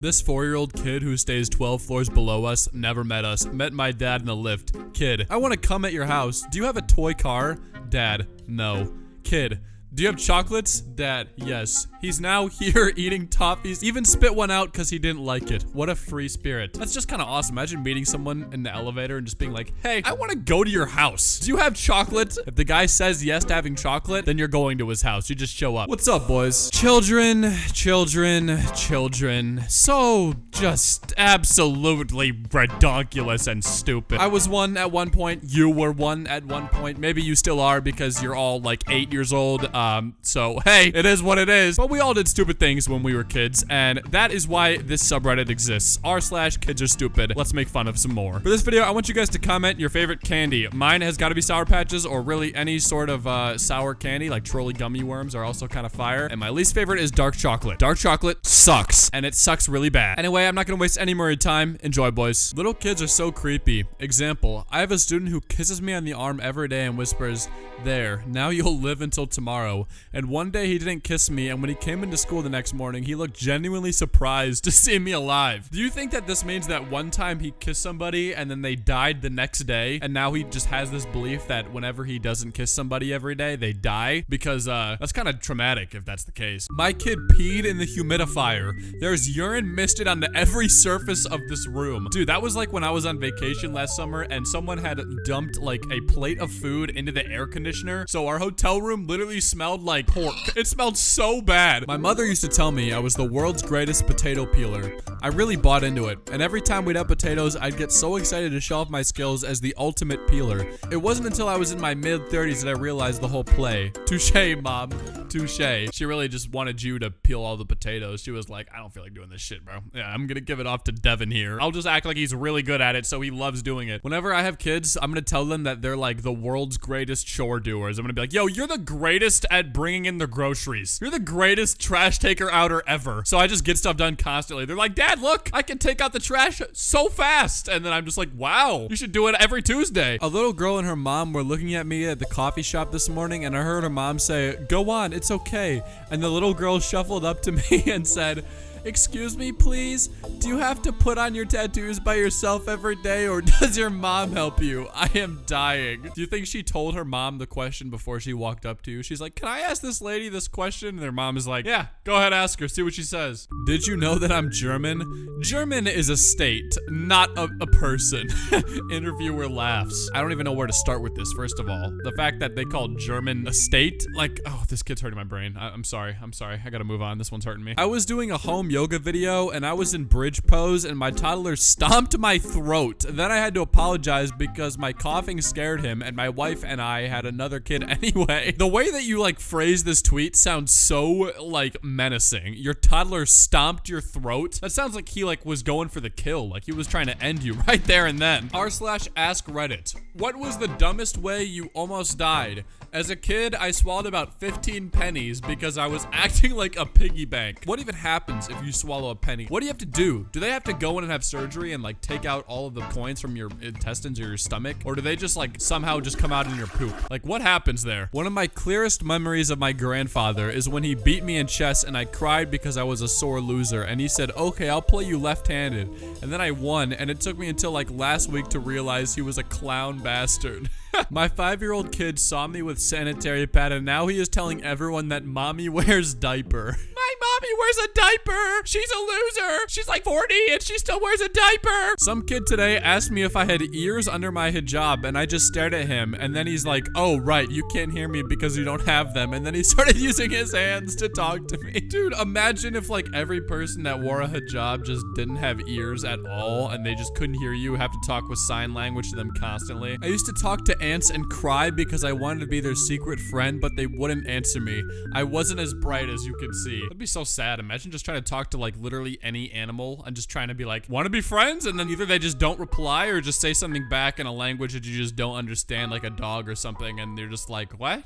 This 4-year-old kid who stays 12 floors below us never met us. Met my dad in the lift. Kid, I want to come at your house. Do you have a toy car? Dad, no. Kid, do you have chocolates? Dad, yes. He's now here eating toffees. Even spit one out because he didn't like it. What a free spirit. That's just kind of awesome. Imagine meeting someone in the elevator and just being like, hey, I want to go to your house. Do you have chocolate? If the guy says yes to having chocolate, then you're going to his house. You just show up. What's up, boys? Children. So just absolutely ridiculous and stupid. I was one at one point. You were one at one point. Maybe you still are because you're all like 8 years old. So hey, it is what it is. But we all did stupid things when we were kids, and that is why this subreddit exists. r/kidsarestupid. Let's make fun of some more. For this video, I want you guys to comment your favorite candy. Mine has got to be Sour Patches, or really any sort of sour candy, like trolley gummy worms are also kind of fire. And my least favorite is dark chocolate. Dark chocolate sucks, and it sucks really bad. Anyway, I'm not gonna waste any more time. Enjoy, boys. Little kids are so creepy. Example, I have a student who kisses me on the arm every day and whispers, "There, now you'll live until tomorrow." And one day he didn't kiss me, and when he came into school the next morning, he looked genuinely surprised to see me alive. Do you think that this means that one time he kissed somebody and then they died the next day, and now he just has this belief that whenever he doesn't kiss somebody every day, they die? Because that's kind of traumatic if that's the case. My kid peed in the humidifier. There's urine misted onto every surface of this room. Dude, that was like when I was on vacation last summer and someone had dumped like a plate of food into the air conditioner, so our hotel room literally smelled like pork. It smelled so bad. My mother used to tell me I was the world's greatest potato peeler. I really bought into it, and every time we'd have potatoes, I'd get so excited to show off my skills as the ultimate peeler. It wasn't until I was in my mid-30s that I realized the whole play. Touché, Mom. Touché. She really just wanted you to peel all the potatoes. She was like, I don't feel like doing this shit, bro. Yeah, I'm gonna give it off to Devin here. I'll just act like he's really good at it, so he loves doing it. Whenever I have kids, I'm gonna tell them that they're like the world's greatest chore doers. I'm gonna be like, yo, you're the greatest at bringing in the groceries. You're the greatest trash taker outer ever. So I just get stuff done constantly. They're like, Dad, look, I can take out the trash so fast. And then I'm just like, wow, you should do it every Tuesday. A little girl and her mom were looking at me at the coffee shop this morning, and I heard her mom say, go on, it's okay. And the little girl shuffled up to me and said, excuse me, please? Do you have to put on your tattoos by yourself every day, or does your mom help you? I am dying. Do you think she told her mom the question before she walked up to you? She's like, can I ask this lady this question? And their mom is like, yeah, go ahead, ask her, see what she says. Did you know that I'm German? German is a state, not a person. Interviewer laughs. I don't even know where to start with this, first of all. The fact that they call German a state, like, oh, this kid's hurting my brain. I'm sorry. I gotta move on. This one's hurting me. I was doing a home yoga video, and I was in bridge pose, and my toddler stomped my throat. Then I had to apologize because my coughing scared him, and my wife and I had another kid anyway. The way that you like phrase this tweet sounds so like menacing. Your toddler stomped your throat? That sounds like he like was going for the kill, like he was trying to end you right there and then. r/ask Reddit. What was the dumbest way you almost died? As a kid, I swallowed about 15 pennies because I was acting like a piggy bank. What even happens if you swallow a penny? What do you have to do? Do they have to go in and have surgery and like take out all of the coins from your intestines or your stomach? Or do they just like somehow just come out in your poop? Like what happens there? One of my clearest memories of my grandfather is when he beat me in chess and I cried because I was a sore loser. And he said, okay, I'll play you left-handed. And then I won, and it took me until like last week to realize he was a clown bastard. My 5-year-old kid saw me with sanitary pad, and now he is telling everyone that mommy wears diaper. My mommy wears a diaper. She's a loser. She's like 40 and she still wears a diaper. Some kid today asked me if I had ears under my hijab, and I just stared at him, and then he's like, oh right, you can't hear me because you don't have them. And then he started using his hands to talk to me. Dude, imagine if like every person that wore a hijab just didn't have ears at all and they just couldn't hear you, have to talk with sign language to them constantly. I used to talk to ants and cry because I wanted to be their secret friend, but they wouldn't answer me. I wasn't as bright as you could see. That'd be so sad. Imagine just trying to talk to like literally any animal and just trying to be like, want to be friends? And then either they just don't reply or just say something back in a language that you just don't understand, like a dog or something, and they're just like, what?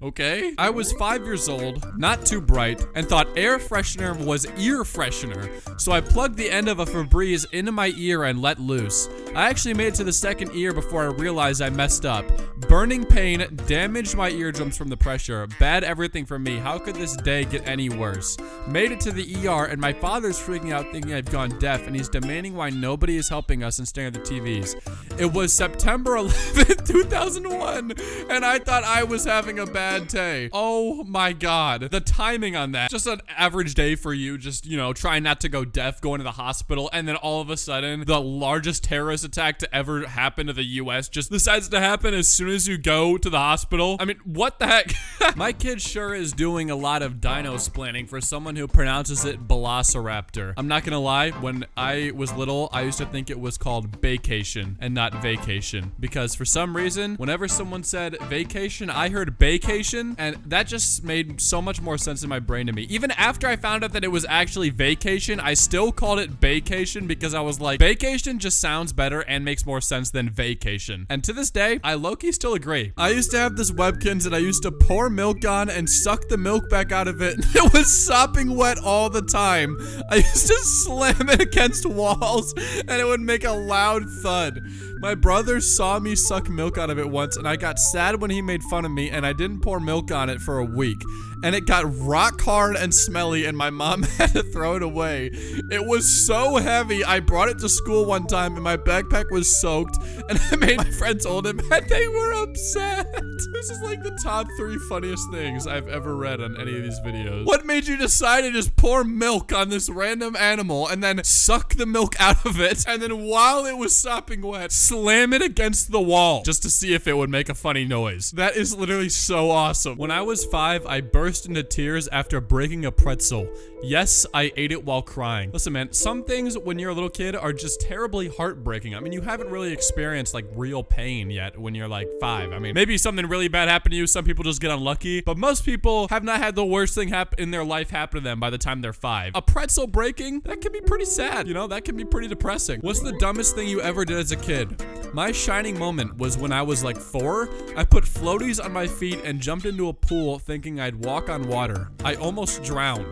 okay? I was 5 years old, not too bright, and thought air freshener was ear freshener. So I plugged the end of a Febreze into my ear and let loose. I actually made it to the second ear before I realized I messed up. Burning pain damaged my eardrums from the pressure. Bad everything for me. How could this day get any worse? Made it to the ER and my father's freaking out thinking I've gone deaf and he's demanding why nobody is helping us and staring at the TVs. It was September 11th, 2001 and I thought I was having a bad day. Oh my god. The timing on that. Just an average day for you, just, you know, trying not to go deaf, going to the hospital, and then all of a sudden the largest terrorist attack to ever happen to the US just decides to happen as soon as you go to the hospital. I mean, what the heck? My kid sure is doing a lot of dino-splaining for someone who pronounces it velociraptor. I'm not gonna lie, when I was little, I used to think it was called vacation and not vacation. Because for some reason, whenever someone said vacation, I heard vacation, and that just made so much more sense in my brain to me. Even after I found out that it was actually vacation, I still called it vacation because I was like, vacation just sounds better and makes more sense than vacation. And to this day, I low-key still agree. I used to have this Webkinz that I used to pour milk on and suck the milk back out of it. It was sopping wet all the time. I used to slam it against walls and it would make a loud thud. My brother saw me suck milk out of it once and I got sad when he made fun of me and I didn't pour milk on it for a week. And it got rock hard and smelly and my mom had to throw it away. It was so heavy, I brought it to school one time and my backpack was soaked and I made my friends hold it and they were upset. This is like the top 3 funniest things I've ever read on any of these videos. What made you decide to just pour milk on this random animal and then suck the milk out of it and then while it was sopping wet, slam it against the wall just to see if it would make a funny noise? That is literally so awesome. When I was 5, I burst into tears after breaking a pretzel. Yes, I ate it while crying. Listen, man, some things when you're a little kid are just terribly heartbreaking. I mean, you haven't really experienced like real pain yet when you're like 5. I mean, maybe something really bad happened to you. Some people just get unlucky, but most people have not had the worst thing happen in their life happen to them by the time they're 5. A pretzel breaking, that can be pretty sad. You know, that can be pretty depressing. What's the dumbest thing you ever did as a kid? My shining moment was when I was like 4. I put floaties on my feet and jumped into a pool thinking I'd walk on water. I almost drowned.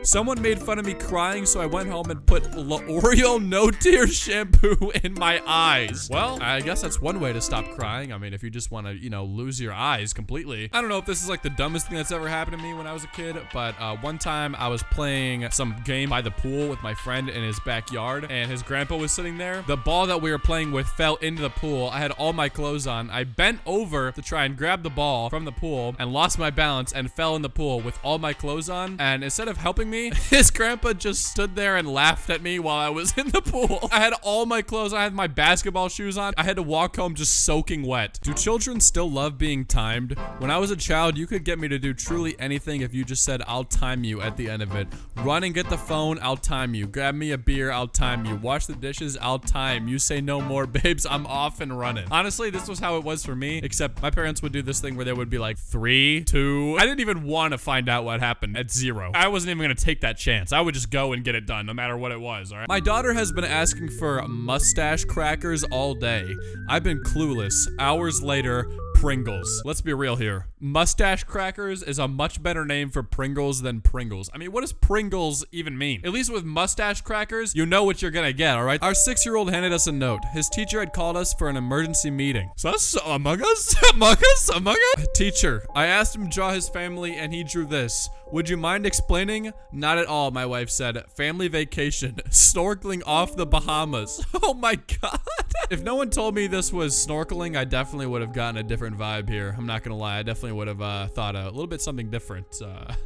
Someone made fun of me crying, so I went home and put L'Oreal No Tears shampoo in my eyes. Well, I guess that's one way to stop crying. I mean, if you just want to, you know, lose your eyes completely. I don't know if this is like the dumbest thing that's ever happened to me when I was a kid, but one time I was playing some game by the pool with my friend in his backyard, and his grandpa was sitting there. The ball that we were playing with fell into the pool. I had all my clothes on. I bent over to try and grab the ball from the pool and lost my balance and fell in the pool with all my clothes on, and instead of helping me, his grandpa just stood there and laughed at me while I was in the pool. I had all my clothes. I had my basketball shoes on. I had to walk home just soaking wet. Do children still love being timed? When I was a child, you could get me to do truly anything if you just said, I'll time you at the end of it. Run and get the phone, I'll time you. Grab me a beer, I'll time you. Wash the dishes, I'll time. You say no more, babes, I'm off and running. Honestly, this was how it was for me, except my parents would do this thing where they would be like 3, 2. I didn't even want to find out what happened at 0. I wasn't even going to take that chance. I would just go and get it done no matter what it was, all right? My daughter has been asking for mustache crackers all day. I've been clueless. Hours later, Pringles. Let's be real here. Mustache crackers is a much better name for Pringles than Pringles. I mean, what does Pringles even mean? At least with mustache crackers, you know what you're gonna get, all right? Our 6-year-old handed us a note. His teacher had called us for an emergency meeting. Sus? Among Us? Among Us? Among Us? Teacher, I asked him to draw his family and he drew this. Would you mind explaining? Not at all, my wife said. Family vacation. Snorkeling off the Bahamas. Oh my god. If no one told me this was snorkeling, I definitely would have gotten a different vibe here. I'm not gonna lie, I definitely would have thought a little bit something different.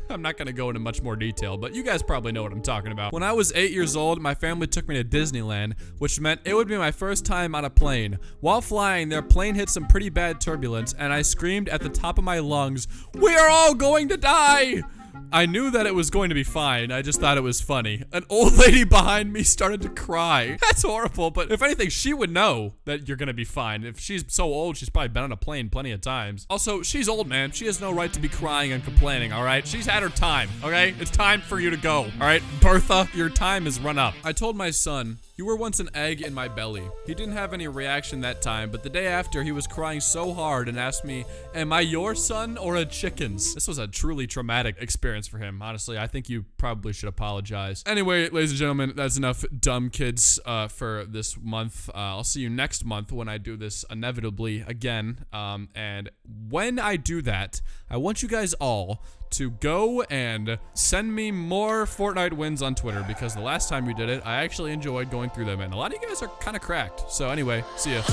I'm not gonna go into much more detail, but you guys probably know what I'm talking about. When I was 8 years old, my family took me to Disneyland, which meant it would be my first time on a plane. While flying, their plane hit some pretty bad turbulence, and I screamed at the top of my lungs, "We are all going to die!" I knew that it was going to be fine. I just thought it was funny. An old lady behind me started to cry. That's horrible, but if anything, she would know that you're gonna be fine. If she's so old, she's probably been on a plane plenty of times. Also, she's old, man. She has no right to be crying and complaining, all right? She's had her time, okay? It's time for you to go, all right? Bertha, your time is run up. I told my son, You were once an egg in my belly. He didn't have any reaction that time, but the day after, he was crying so hard and asked me, am I your son or a chicken's? This was a truly traumatic experience for him. Honestly, I think you probably should apologize. Anyway, ladies and gentlemen, that's enough dumb kids for this month. I'll see you next month when I do this inevitably again. And when I do that, I want you guys all to go and send me more Fortnite wins on Twitter, because the last time you did it, I actually enjoyed going through them, and a lot of you guys are kind of cracked. So anyway, see ya.